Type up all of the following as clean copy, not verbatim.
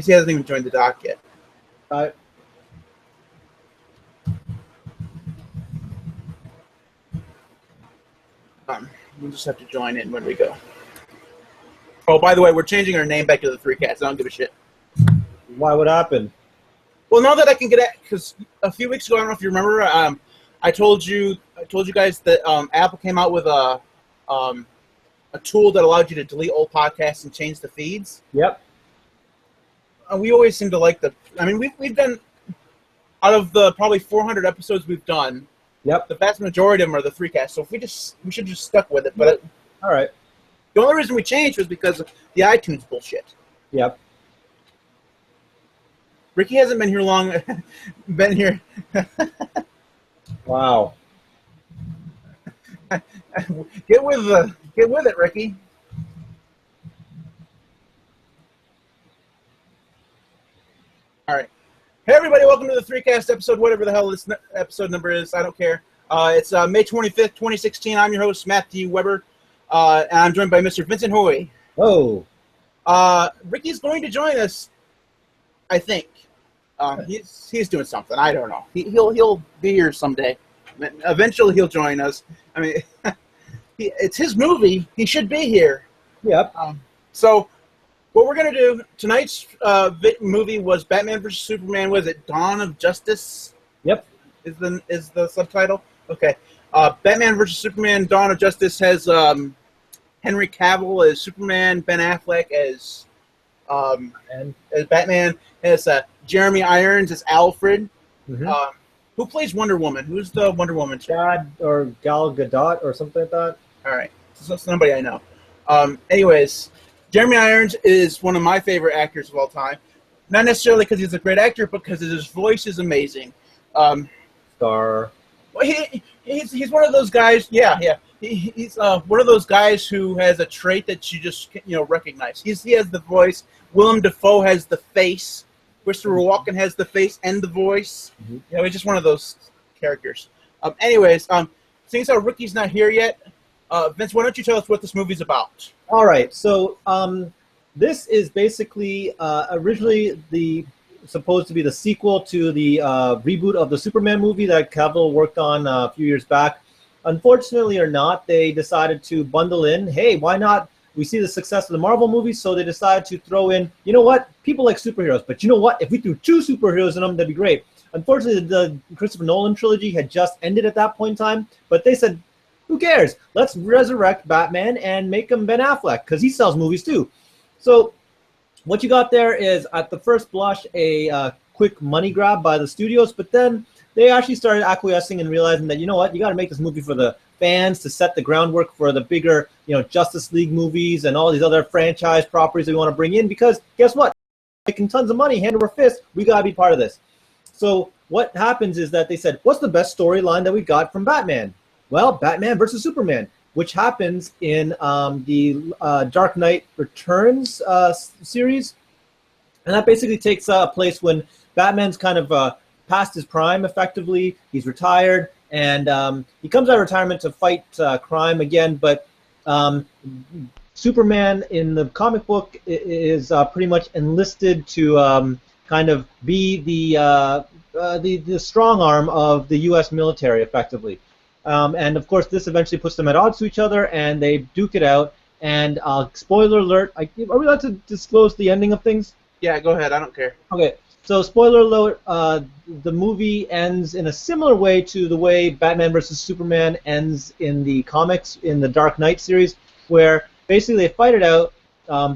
He hasn't even joined the doc yet. We'll just have to join in when we go. Oh, by the way, we're changing our name back to the Three Cats. I don't give a shit. Why? What happened? Well, now that I can get at, because a few weeks ago, I don't know if you remember, I told you guys that Apple came out with a tool that allowed you to delete old podcasts and change the feeds. Yep. We always seem to like the. I mean, we've done out of the probably 400 episodes we've done. Yep. The vast majority of them are the Three Casts. So if we should just stuck with it. But all right. The only reason we changed was because of the iTunes bullshit. Yep. Ricky hasn't been here long. Been here. Wow. Get with it, Ricky. All right. Hey, everybody, welcome to the Three Cast episode, whatever the hell this episode number is. I don't care. It's May 25th, 2016. I'm your host, Matthew Weber, and I'm joined by Mr. Vincent Hoy. Oh. Ricky's going to join us, I think. He's doing something. I don't know. He'll be here someday. Eventually, he'll join us. I mean, it's his movie. He should be here. Yep. So, what we're going to do, tonight's movie was Batman vs. Superman. Was it Dawn of Justice? Yep. Is the subtitle? Okay. Batman vs. Superman, Dawn of Justice has Henry Cavill as Superman, Ben Affleck as Batman, has Jeremy Irons as Alfred. Mm-hmm. Who plays Wonder Woman? Who's the Wonder Woman? Gal Gadot or something like that. All right. So somebody I know. Anyways, Jeremy Irons is one of my favorite actors of all time. Not necessarily because he's a great actor, but because his voice is amazing. Star. Well, he's one of those guys. Yeah. He's one of those guys who has a trait that you just recognize. He has the voice. Willem Dafoe has the face. Christopher Walken has the face and the voice. Mm-hmm. He's just one of those characters. Anyways, seeing as how Ricky's not here yet, Vince, why don't you tell us what this movie's about? All right. So this is basically originally supposed to be the sequel to the reboot of the Superman movie that Cavill worked on a few years back. Unfortunately or not, they decided to bundle in, hey, why not? We see the success of the Marvel movies, so they decided to throw in, you know what? People like superheroes, but you know what? If we threw 2 superheroes in them, that'd be great. Unfortunately, the Christopher Nolan trilogy had just ended at that point in time, but they said, who cares? Let's resurrect Batman and make him Ben Affleck, because he sells movies too. So what you got there is, at the first blush, a quick money grab by the studios, but then they actually started acquiescing and realizing that, you know what, you got to make this movie for the fans to set the groundwork for the bigger, Justice League movies and all these other franchise properties that we want to bring in, because guess what? Making tons of money, hand over fist, we got to be part of this. So what happens is that they said, what's the best storyline that we got from Batman? Well, Batman versus Superman, which happens in the Dark Knight Returns series. And that basically takes place when Batman's kind of past his prime, effectively. He's retired, and he comes out of retirement to fight crime again. But Superman in the comic book is pretty much enlisted to kind of be the strong arm of the U.S. military, effectively. And of course, this eventually puts them at odds to each other, and they duke it out. And spoiler alert! Are we allowed to disclose the ending of things? Yeah, go ahead. I don't care. Okay. So, spoiler alert, the movie ends in a similar way to the way Batman vs. Superman ends in the comics in the Dark Knight series, where basically they fight it out.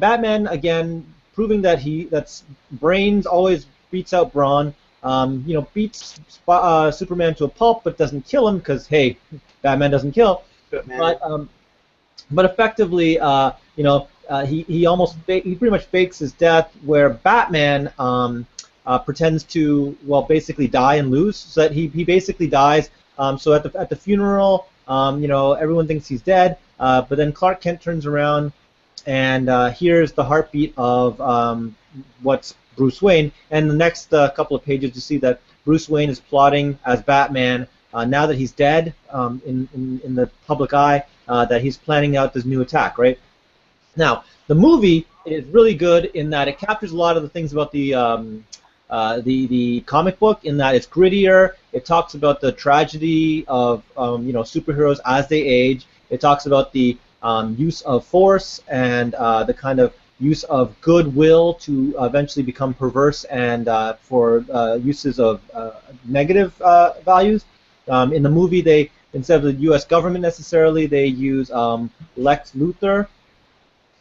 Batman, again, proving that that's brains always beats out brawn, beats Superman to a pulp, but doesn't kill him because, hey, Batman doesn't kill. But effectively, he pretty much fakes his death, where Batman pretends to, basically die and lose, so that he basically dies. So at the funeral, everyone thinks he's dead, but then Clark Kent turns around and hears the heartbeat of what's Bruce Wayne. And the next couple of pages, you see that Bruce Wayne is plotting as Batman now that he's dead in the public eye, that he's planning out this new attack, right? Now, the movie is really good in that it captures a lot of the things about the comic book, in that it's grittier. It talks about the tragedy of superheroes as they age. It talks about the use of force and the kind of use of goodwill to eventually become perverse and for uses of negative values. In the movie, they, instead of the U.S. government necessarily, they use Lex Luthor,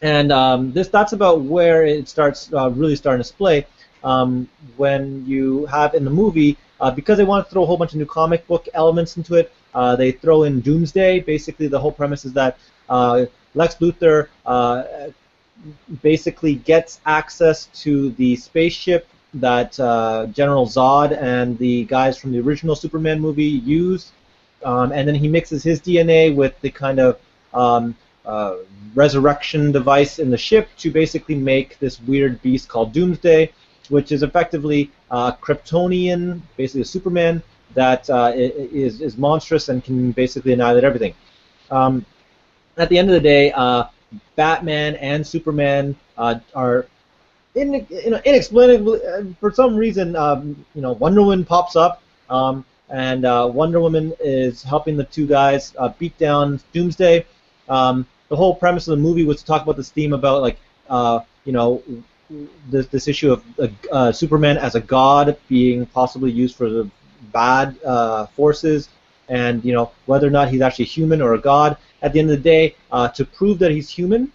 and that's about where it starts really starting to display. When you have in the movie, because they want to throw a whole bunch of new comic book elements into it, they throw in Doomsday. Basically, the whole premise is that Lex Luthor basically gets access to the spaceship that General Zod and the guys from the original Superman movie used, and then he mixes his DNA with the kind of resurrection device in the ship to basically make this weird beast called Doomsday, which is effectively Kryptonian, basically a Superman that is monstrous and can basically annihilate everything. At the end of the day, Batman and Superman are inexplicably, for some reason, Wonder Woman pops up, and Wonder Woman is helping the two guys beat down Doomsday. The whole premise of the movie was to talk about this theme about this issue of Superman as a god being possibly used for the bad forces, and whether or not he's actually human or a god. At the end of the day, to prove that he's human,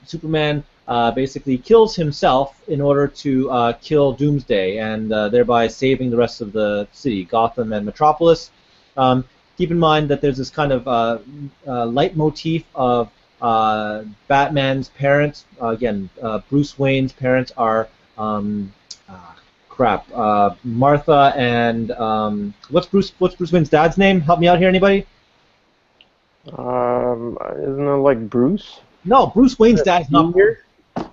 Superman basically kills himself in order to kill Doomsday, and thereby saving the rest of the city, Gotham and Metropolis. Keep in mind that there's this kind of leitmotif of Batman's parents. Again, Bruce Wayne's parents are Martha and what's Bruce Wayne's dad's name? Help me out here, anybody? Isn't it like Bruce? No, Bruce Wayne's dad's not. Senior?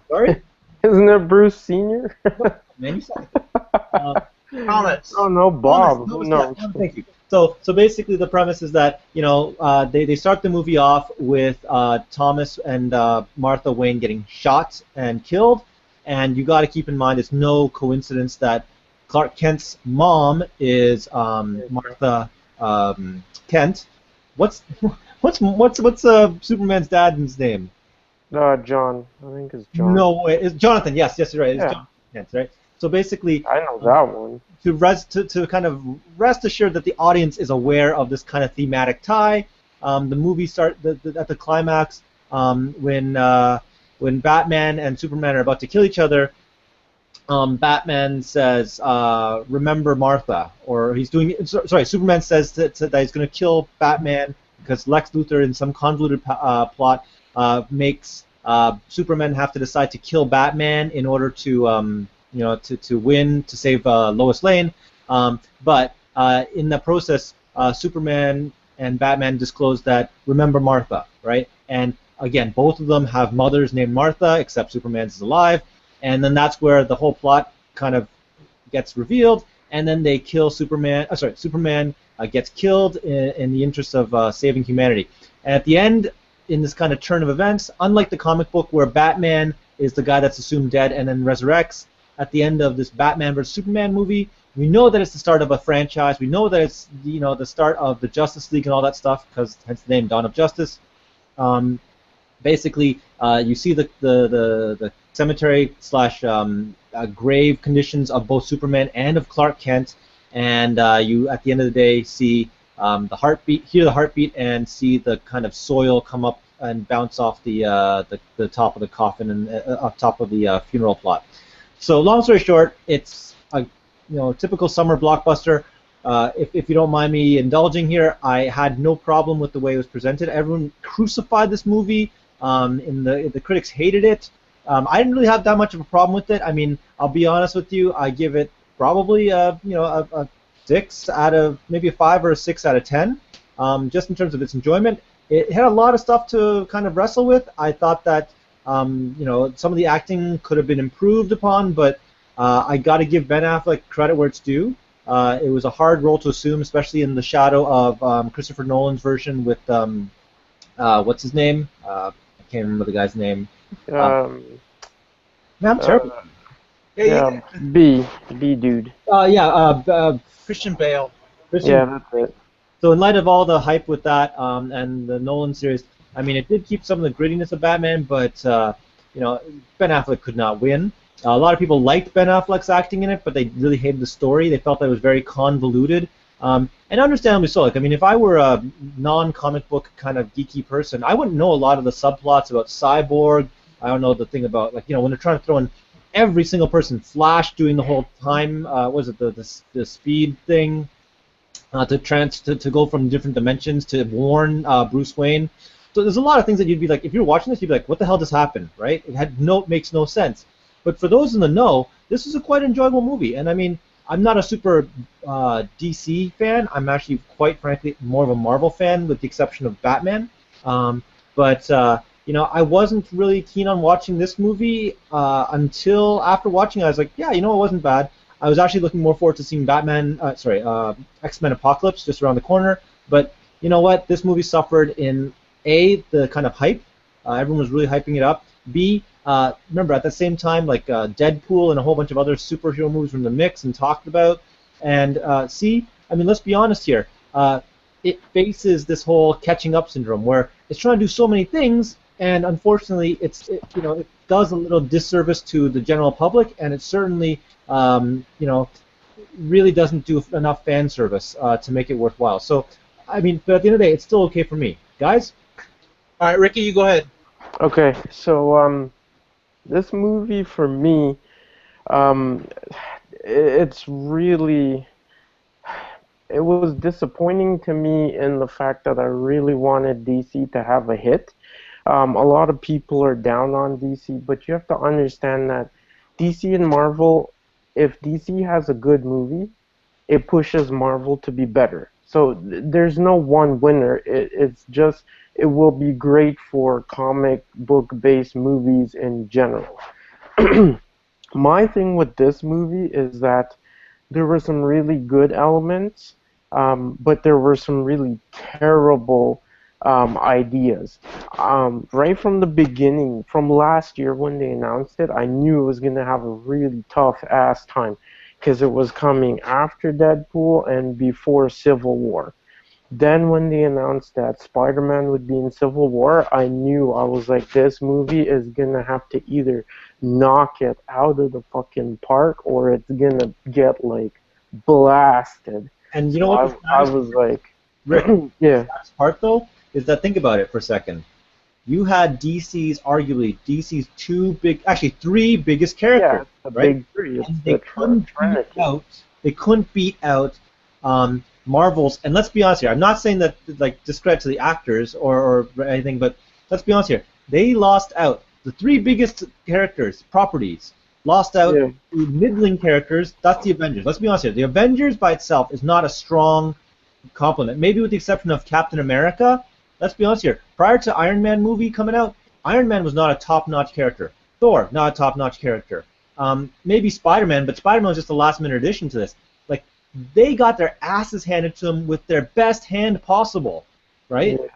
Sorry? Isn't it Bruce Senior? Maybe so. Thomas. Oh no, Bob. Thomas, No. thank you. So basically the premise is that they start the movie off with Thomas and Martha Wayne getting shot and killed, and you got to keep in mind it's no coincidence that Clark Kent's mom is Martha Kent. What's Superman's dad's name? John. I think it's John. No way, it's Jonathan. Yes, you're right. It's Yeah. Jonathan Kent, right? So basically, I know that one. To kind of rest assured that the audience is aware of this kind of thematic tie. The movie at the climax when Batman and Superman are about to kill each other. Batman says, "Remember Martha," or he's doing. Sorry, Superman says that he's going to kill Batman because Lex Luthor, in some convoluted plot, makes Superman have to decide to kill Batman in order to to win, to save Lois Lane. But in the process, Superman and Batman disclose that remember Martha, right? And again, both of them have mothers named Martha, except Superman's is alive. And then that's where the whole plot kind of gets revealed. And then they kill Superman. Superman gets killed in the interest of saving humanity. And at the end, in this kind of turn of events, unlike the comic book where Batman is the guy that's assumed dead and then resurrects, at the end of this Batman vs Superman movie, we know that it's the start of a franchise. We know that it's the start of the Justice League and all that stuff, because hence the name Dawn of Justice. Basically, you see the cemetery / grave conditions of both Superman and of Clark Kent, and you at the end of the day see the heartbeat, hear the heartbeat, and see the kind of soil come up and bounce off the top of the coffin and off top of the funeral plot. So long story short, it's a typical summer blockbuster. If you don't mind me indulging here, I had no problem with the way it was presented. Everyone crucified this movie. The critics hated it. I didn't really have that much of a problem with it. I mean, I'll be honest with you. I give it probably a 6 out of maybe a 5 or a 6 out of 10. Just in terms of its enjoyment, it had a lot of stuff to kind of wrestle with. I thought that some of the acting could have been improved upon, but I got to give Ben Affleck credit where it's due. It was a hard role to assume, especially in the shadow of Christopher Nolan's version with what's his name? I can't remember the guy's name. Um, Man, I'm terrible. uh, Yeah, yeah, B dude. Yeah, Christian Bale. Christian. Yeah, that's it. So in light of all the hype with that and the Nolan series, I mean, it did keep some of the grittiness of Batman, but you know, Ben Affleck could not win. A lot of people liked Ben Affleck's acting in it, but they really hated the story. They felt that it was very convoluted, and understandably so. Like, I mean, if I were a non-comic book kind of geeky person, I wouldn't know a lot of the subplots about Cyborg. I don't know the thing about, like, you know, when they're trying to throw in every single person, Flash doing the whole time. Was it the speed thing? To go from different dimensions to warn Bruce Wayne. So there's a lot of things that you'd be like, if you're watching this, you'd be like, what the hell just happened, right? Makes no sense. But for those in the know, this is a quite enjoyable movie. And I mean, I'm not a super DC fan. I'm actually, quite frankly, more of a Marvel fan, with the exception of Batman. But you know, I wasn't really keen on watching this movie until after watching it. I was like, yeah, you know, it wasn't bad. I was actually looking more forward to seeing X-Men Apocalypse just around the corner. But you know what? This movie suffered in A, the kind of hype. Everyone was really hyping it up. B, remember at the same time, like Deadpool and a whole bunch of other superhero movies were in the mix and talked about. And C, I mean, let's be honest here. It faces this whole catching up syndrome where it's trying to do so many things, and unfortunately, you know, it does a little disservice to the general public, and it certainly you know, really doesn't do enough fan service to make it worthwhile. So, I mean, but at the end of the day, it's still okay for me, guys. All right, Ricky, you go ahead. Okay, so this movie for me, um, it's really it was disappointing to me in the fact that I really wanted DC to have a hit. A lot of people are down on DC, but you have to understand that DC and Marvel, if DC has a good movie, it pushes Marvel to be better. So there's no one winner. It's just it will be great for comic book based movies in general. My thing with this movie is that there were some really good elements, but there were some really terrible ideas. Right from the beginning, from last year when they announced it, I knew it was going to have a really tough ass time because it was coming after Deadpool and before Civil War. Then when they announced that Spider-Man would be in Civil War, I knew I was like, this movie is gonna have to either knock it out of the fucking park or it's gonna get like blasted. And you know So what I the I saddest, was like, Rick, the yeah, saddest part though is that, think about it for a second. You had DC's two big, actually three biggest yeah, characters, it's the right? big three. It's And the Trinity. they couldn't beat out Marvel's. And let's be honest here. I'm not saying that like discredit to the actors or anything, but let's be honest here. They lost out. The three biggest characters, properties, lost out Yeah, to middling characters. That's the Avengers. Let's be honest here. The Avengers by itself is not a strong complement. Maybe with the exception of Captain America. Let's be honest here. Prior to Iron Man movie coming out, Iron Man was not a top-notch character. Thor, not a top-notch character. Maybe Spider-Man, but Spider-Man was just a last-minute addition to this. Like, they got their asses handed to them with their best hand possible, right? yeah.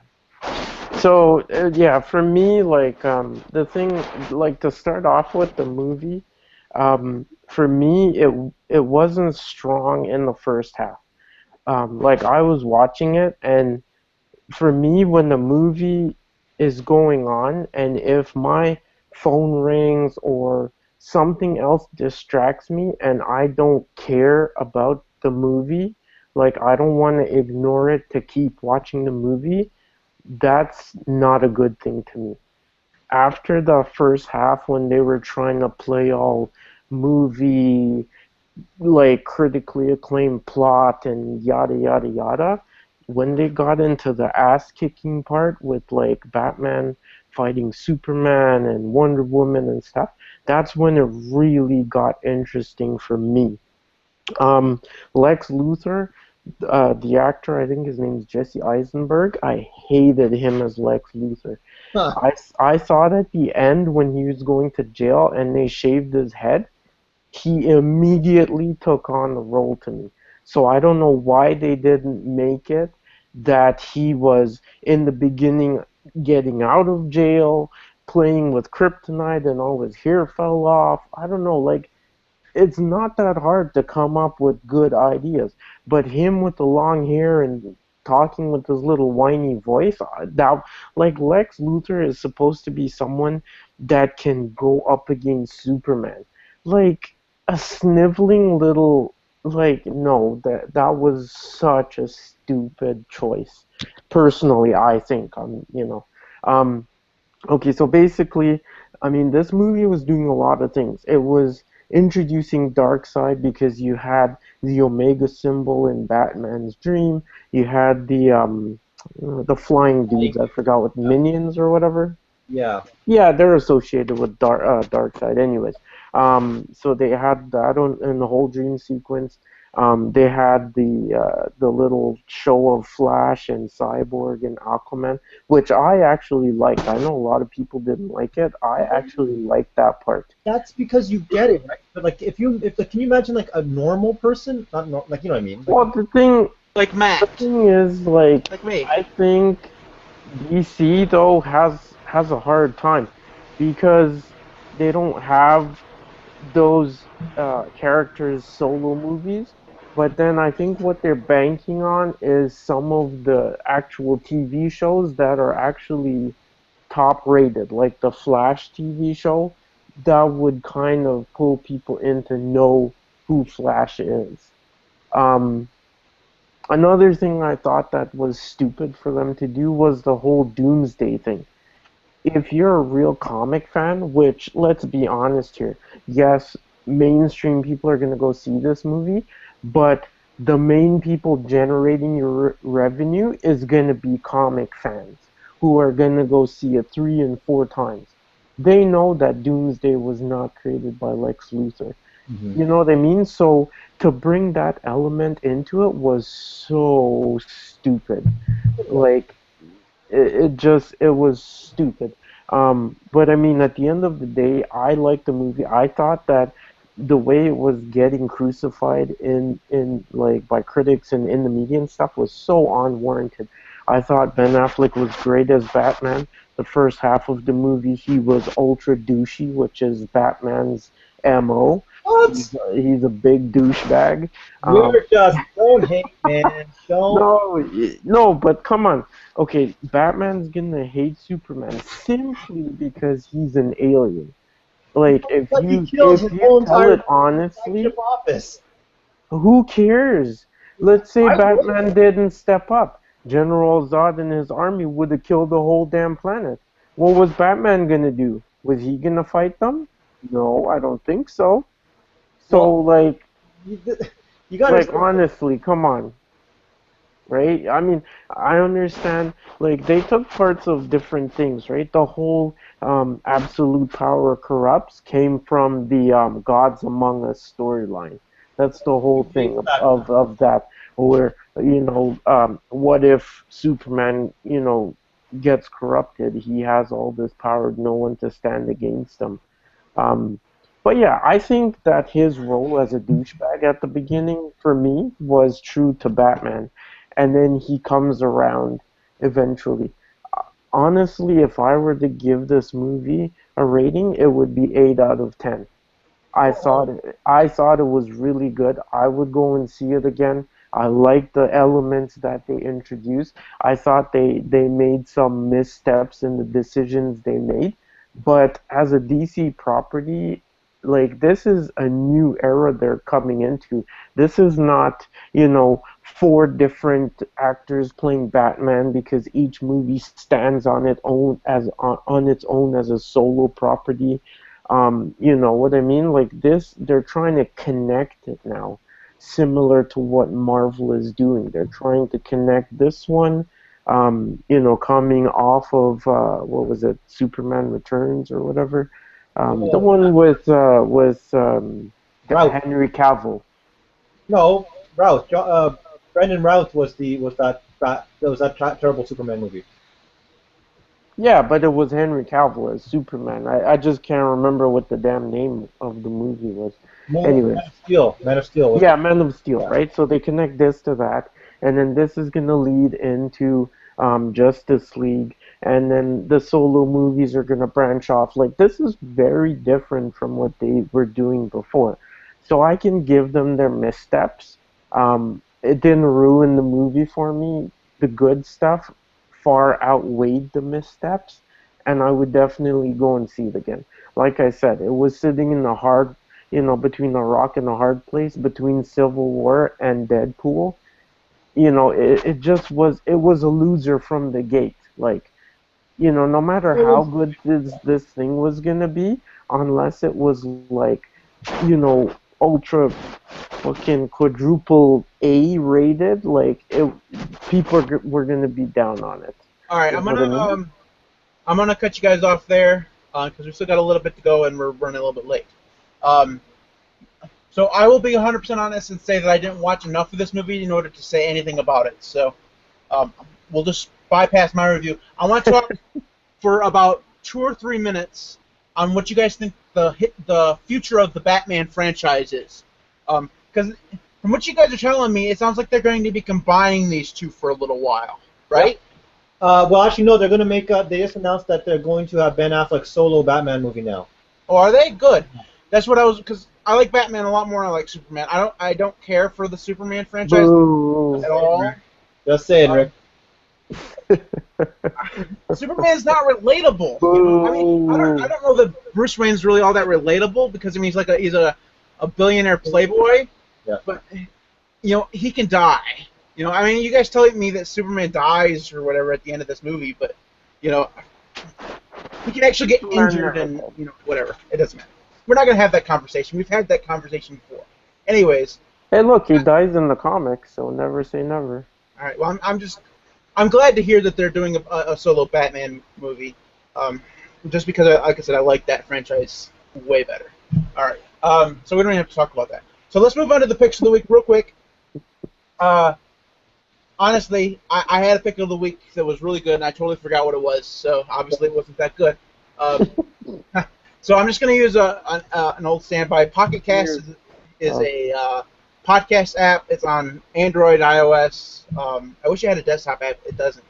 So yeah, for me, like the thing, like to start off with the movie, for me, it wasn't strong in the first half. Like I was watching it, and for me, when the movie is going on, and if my phone rings or something else distracts me, and I don't care about the movie, like I don't want to ignore it to keep watching the movie, that's not a good thing to me. After the first half, when they were trying to play all movie, like critically acclaimed plot and yada yada yada, when they got into the ass kicking part with like Batman fighting Superman and Wonder Woman and stuff, that's when it really got interesting for me. Lex Luthor, the actor, I think his name is Jesse Eisenberg. I hated him as Lex Luthor. Huh. I thought at the end when he was going to jail and they shaved his head, he immediately took on the role to me. So I don't know why they didn't make it that he was in the beginning getting out of jail, playing with kryptonite and all his hair fell off. I don't know, like it's not that hard to come up with good ideas. But him with the long hair and talking with his little whiny voice, that like Lex Luthor is supposed to be someone that can go up against Superman. Like a sniveling little like no, that was such a stupid choice. Personally, I think um Okay, so basically, I mean, this movie was doing a lot of things. It was introducing Darkseid because you had the Omega symbol in Batman's dream. You had the flying dudes. I forgot what minions or whatever. Yeah. Yeah, they're associated with Darkseid, anyways. So they had that in the whole dream sequence. They had the little show of Flash and Cyborg and Aquaman, which I actually liked. I know a lot of people didn't like it. I actually liked that part. That's because you get it, right? But like, can you imagine like a normal person, not like you know what I mean? Like, Well, Like the Matt, thing is, like me. I think DC though has a hard time because they don't have those characters solo movies. But then I think what they're banking on is some of the actual TV shows that are actually top rated, like the Flash TV show, that would kind of pull people in to know who Flash is. Um, Another thing I thought that was stupid for them to do was the whole Doomsday thing. If you're a real comic fan, which let's be honest here, yes, mainstream people are going to go see this movie, but the main people generating your revenue is going to be comic fans who are going to go see it 3 and 4 times. They know that Doomsday was not created by Lex Luthor. mhm. You know what I mean? So to bring that element into it was so stupid. Like it was stupid. But I mean, at the end of the day, I liked the movie. I thought that the way it was getting crucified in like by critics and in the media and stuff was so unwarranted. I thought Ben Affleck was great as Batman. The first half of the movie, he was ultra douchey, which is Batman's MO. What? He's a big douchebag. Um, You're just don't hate, man. Don't. no, but come on. Okay, Batman's gonna hate Superman simply because he's an alien. Like But he killed if his you whole tell entire it honestly, flagship office. who cares? Let's say I would. Batman didn't step up. General Zod and his army would have killed the whole damn planet. What was Batman gonna do? Was he gonna fight them? No, I don't think so. So Well, you, you gotta understand. honestly, come on. Right? I mean, I understand. Like they took parts of different things, right? The whole absolute power corrupts came from the Gods Among Us storyline. That's the whole thing of that. Where what if Superman, gets corrupted? He has all this power, no one to stand against him. Um, but yeah, I think that his role as a douchebag at the beginning, for me, was true to Batman, and then he comes around eventually. Honestly, if I were to give this movie a rating, it would be 8 out of 10. I thought it was really good. I would go and see it again. I liked the elements that they introduced. I thought they made some missteps in the decisions they made. But as a DC property, like this is a new era they're coming into. This is not, four different actors playing Batman because each movie stands on its own as a solo property. You know what I mean? Like this, they're trying to connect it now, similar to what Marvel is doing. They're trying to connect this one, coming off of what was it, Superman Returns or whatever, the Oh, one with Routh. Henry Cavill. No, Routh. Brendan Routh was that terrible Superman movie. Yeah, but it was Henry Cavill as Superman. I just can't remember what the damn name of the movie was. Man Anyways, of Steel. Man of Steel was. yeah, Man of Steel, Yeah. right? So they connect this to that, and then this is gonna lead into Justice League, and then the solo movies are gonna branch off. Like this is very different from what they were doing before. So I can give them their missteps. It didn't ruin the movie for me. The good stuff far outweighed the missteps, and I would definitely go and see it again. Like I said, it was sitting in the hard, between a rock and a hard place, between Civil War and Deadpool. It just it was a loser from the gate. Like, no matter how good this thing was gonna be, unless it was like, ultra fucking quadruple A rated, like people were gonna be down on it. All right, You I'm know what I gonna mean? I'm gonna cut you guys off there because we still got a little bit to go and we're running a little bit late. Um, so I will be 100% honest and say that I didn't watch enough of this movie in order to say anything about it. So um, we'll just bypass my review. I want to talk for about 2 or 3 minutes on what you guys think the future of the Batman franchise is. Because from what you guys are telling me, it sounds like they're going to be combining these two for a little while, right? Well, actually, no. They're going to make. They just announced that they're going to have Ben Affleck's solo Batman movie now. Oh, are they? Good. That's what I was, because I like Batman a lot more than I like Superman. I don't care for the Superman franchise Boo. at all. Just saying, Rick. Superman's not relatable. I mean, I don't know that Bruce Wayne's really all that relatable because I mean he's a billionaire playboy. Yeah. But he can die. I mean, you guys telling me that Superman dies or whatever at the end of this movie, but he can actually get injured and whatever. It doesn't matter. We're not gonna have that conversation. We've had that conversation before. Anyways. Hey, look, he dies in the comics, so never say never. All right. Well, I'm glad to hear that they're doing a solo Batman movie, just because, like I said, I like that franchise way better. All right, so we don't even have to talk about that. So let's move on to the picks of the week real quick. Honestly, I had a pick of the week that was really good, and I totally forgot what it was, so obviously it wasn't that good. So I'm just going to use an old standby. Pocket Cast is a podcast app. It's on Android, iOS. I wish I had a desktop app. It doesn't.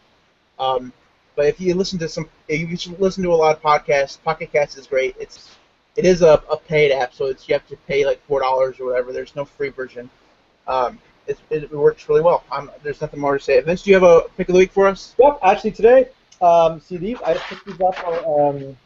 But if you listen to a lot of podcasts. Pocket Cast is great. It is a paid app, so you have to pay like $4 or whatever. There's no free version. It works really well. There's nothing more to say. Vince, do you have a pick of the week for us? Yep. Actually, today, see these. I picked these up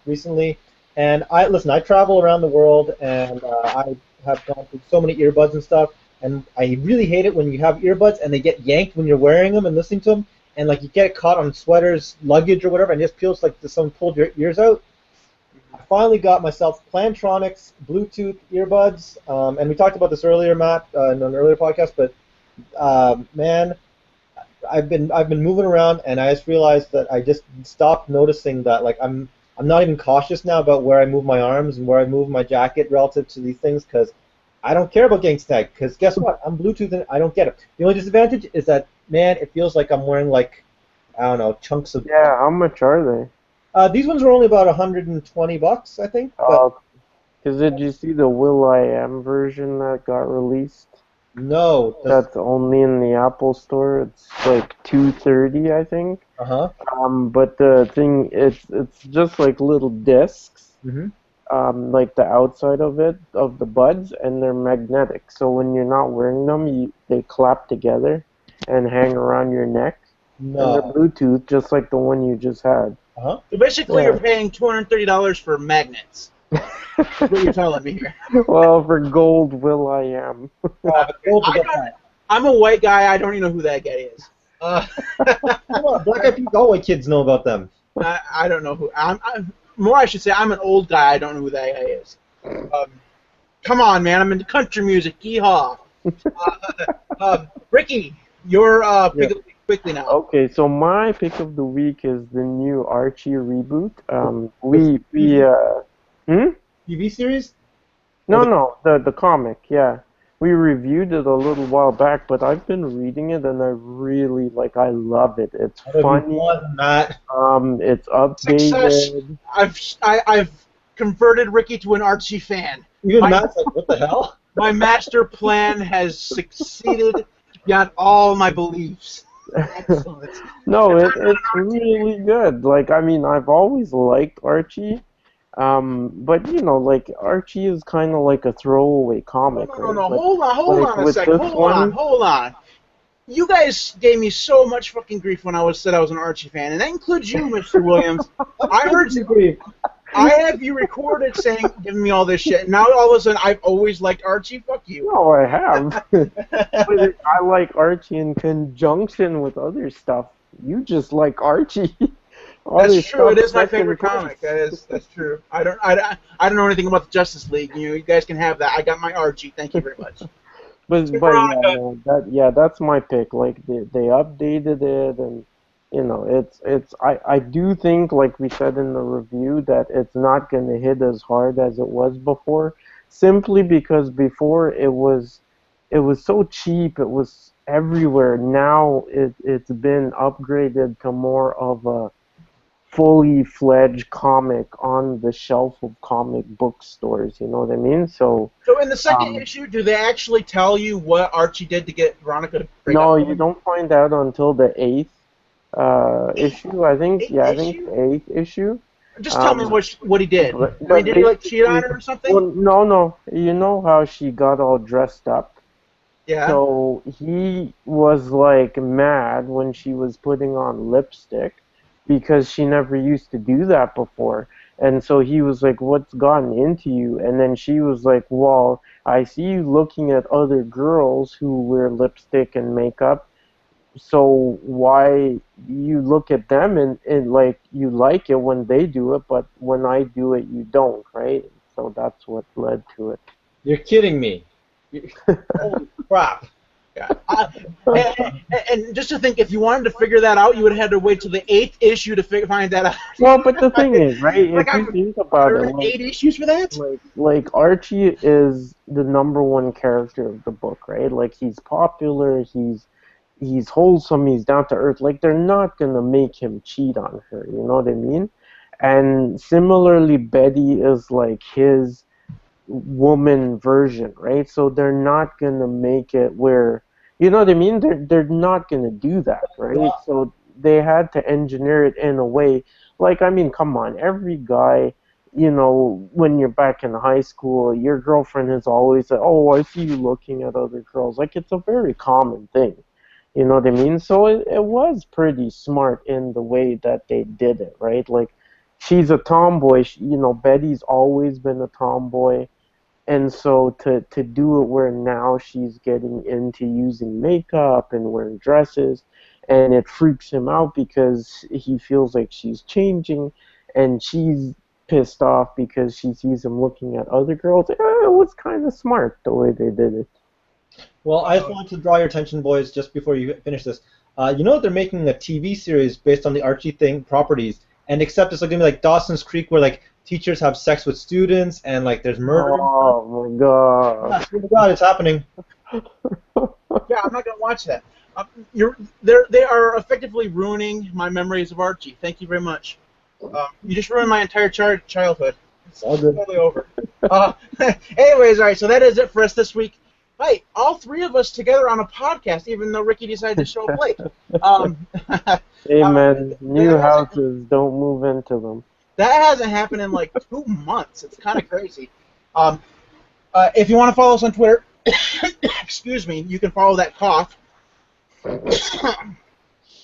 recently, and I travel around the world, and I have gone through so many earbuds and stuff. And I really hate it when you have earbuds and they get yanked when you're wearing them and listening to them, and like you get caught on sweaters, luggage, or whatever, and it just feels like someone pulled your ears out. I finally got myself Plantronics Bluetooth earbuds, and we talked about this earlier, Matt, in an earlier podcast. But man, I've been moving around, and I just realized that I just stopped noticing that like I'm not even cautious now about where I move my arms and where I move my jacket relative to these things because I don't care about getting snagged, because guess what? I'm Bluetooth and I don't get it. The only disadvantage is that, man, it feels like I'm wearing, like, I don't know, chunks of... Yeah, how much are they? These ones were only about $120, I think. Because did you see the Will.i.am version that got released? No. That's only in the Apple Store. It's like $230, I think. Uh-huh. But the thing, it's just like little discs. Mm-hmm. Like the outside of the buds, and they're magnetic. So when you're not wearing them, they clap together and hang around your neck. No. And they're Bluetooth, just like the one you just had. Uh-huh. So basically, you're paying $230 for magnets. That's what you're telling me here. Well, for gold, Will.i.am. I'm a white guy. I don't even know who that guy is. Black Eyed Peas, all white kids know about them. I don't know who. More, I should say, I'm an old guy. I don't know who that guy is. Come on, man. I'm into country music. Yeehaw. Ricky, your pick of the week quickly now. Okay, so my pick of the week is the new Archie reboot. TV series? No, the comic, yeah. We reviewed it a little while back, but I've been reading it and I really I love it. It's funny. It's updated. Success. I've converted Ricky to an Archie fan. Even Matt's like, what the hell? My master plan has succeeded beyond all my beliefs. Excellent. No, it's really good. Like, I mean, I've always liked Archie, but you know, like Archie is kind of like a throwaway No, comic, no, no, right? no. But Hold like on a with second. this one, Hold on. You guys gave me so much fucking grief when I said I was an Archie fan, and that includes you, Mr. Williams. I heard you. I have you recorded saying, giving me all this shit. Now all of a sudden, I've always liked Archie. Fuck you. no, I have. But I like Archie in conjunction with other stuff. You just like Archie. That's Other true. It stuff is my second favorite place. comic. That's true. I don't know anything about the Justice League. You guys can have that. I got my Archie. Thank you very much. But yeah, Veronica. no, that's my pick. Like they updated it, and you know I do think, like we said in the review, that it's not gonna hit as hard as it was before, simply because before it was so cheap, it was everywhere. Now it's been upgraded to more of a fully fledged comic on the shelf of comic book stores. You know what I mean? So. So in the second Um, issue, do they actually tell you what Archie did to get Veronica to break up No, with you him? don't find out until the eighth issue. I think, Eighth yeah, I think issue? the eighth issue. Just tell me what he did. I mean, But did he like cheat on basically, her or something? well, no. You know how she got all dressed up? Yeah. So he was like mad when she was putting on lipstick because she never used to do that before. And so he was like, "What's gotten into you?" And then she was like, "Well, I see you looking at other girls who wear lipstick and makeup. So why you look at them and like you like it when they do it, but when I do it, you don't, right?" So that's what led to it. You're kidding me. Holy crap. Yeah. And just to think, if you wanted to figure that out, you would have had to wait till the eighth issue to find that out. Well, but the thing is, right? Like If you think there about it, were 8 issues for that. like Archie is the number one character of the book, right? Like he's popular, he's wholesome, he's down to earth. Like they're not gonna make him cheat on her, you know what I mean? And similarly, Betty is like his woman version, right? So they're not gonna make it where, you know what I mean? They're not gonna do that, right? So they had to engineer it in a way. Like, I mean, come on, every guy, you know, when you're back in high school, your girlfriend has always said, "Oh, I see you looking at other girls." Like, it's a very common thing. You know what I mean? So it was pretty smart in the way that they did it, right? Like, she's a tomboy. You know, Betty's always been a tomboy. And so to do it where now she's getting into using makeup and wearing dresses, and it freaks him out because he feels like she's changing, and she's pissed off because she sees him looking at other girls. It was kind of smart the way they did it. Well, I just wanted to draw your attention, boys, just before you finish this. You know they're making a TV series based on the Archie thing properties, and except it's going to be like Dawson's Creek, where like teachers have sex with students and like there's murder. Oh my god! I swear to God, it's happening. Yeah, I'm not gonna watch that. They are effectively ruining my memories of Archie. Thank you very much. You just ruined my entire childhood. It's All good. totally over. Anyways, all right. So that is it for us this week. Hey, all three of us together on a podcast, even though Ricky decided to show up late. Hey man, new that houses, don't move into them. hasn't happened in like 2 months. It's kind of crazy. If you want to follow us on Twitter, excuse me, you can follow that cough.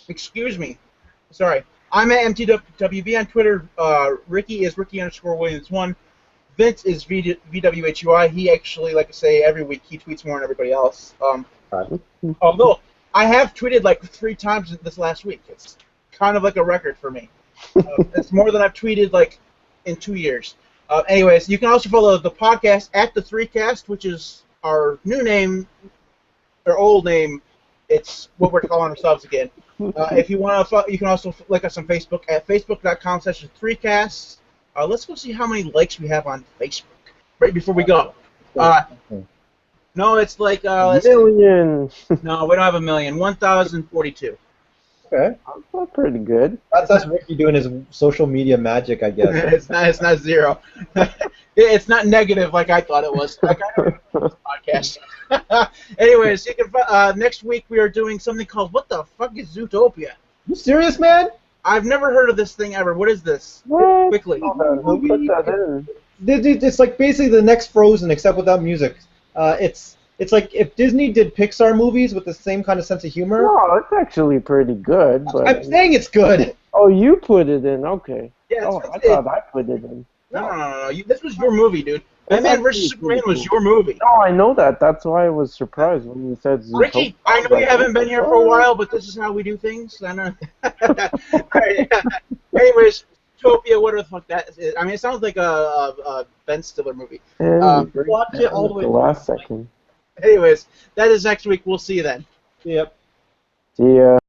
Excuse me. Sorry. I'm at MTWB on Twitter. Ricky is Ricky_Williams1. Vince is VWHUI. He actually, like I say, every week he tweets more than everybody else. Although I have tweeted like 3 times this last week. It's kind of like a record for me. It's more than I've tweeted like in 2 years. Anyways, you can also follow the podcast at the 3cast, which is our new name, our old name. It's what we're calling ourselves again. If you want to, you can also like us on Facebook at facebook.com/3casts. Let's go see how many likes we have on Facebook right before we go. No, it's like let's million. no, we don't have a million. 1,042. Okay. That's pretty good. That's Ricky doing his social media magic, I guess. It's not 0. It's not negative like I thought it was. Like I don't know this podcast. Anyways, you can. Next week we are doing something called "What the fuck is Zootopia?" You serious, man? I've never heard of this thing ever. What is this? What? Quickly. Hold on, who put that in? It's like basically the next Frozen, except without music. It's like if Disney did Pixar movies with the same kind of sense of humor. No, it's actually pretty good, but... I'm saying it's good. Oh, you put it in, okay. Yeah, Oh, I thought I put it in. No. This was your movie, dude. That's Batman vs actually Superman pretty was cool. your movie. No, I know that. That's why I was surprised when you said Zootopia. Ricky, I know you haven't been here for a while, but this is how we do things. I know. Alright, anyways, Zootopia, whatever the fuck that is. I mean, it sounds like a Ben Stiller movie. And Watch it all the way the through. last second. Anyways, that is next week. We'll see you then. Yep. See ya.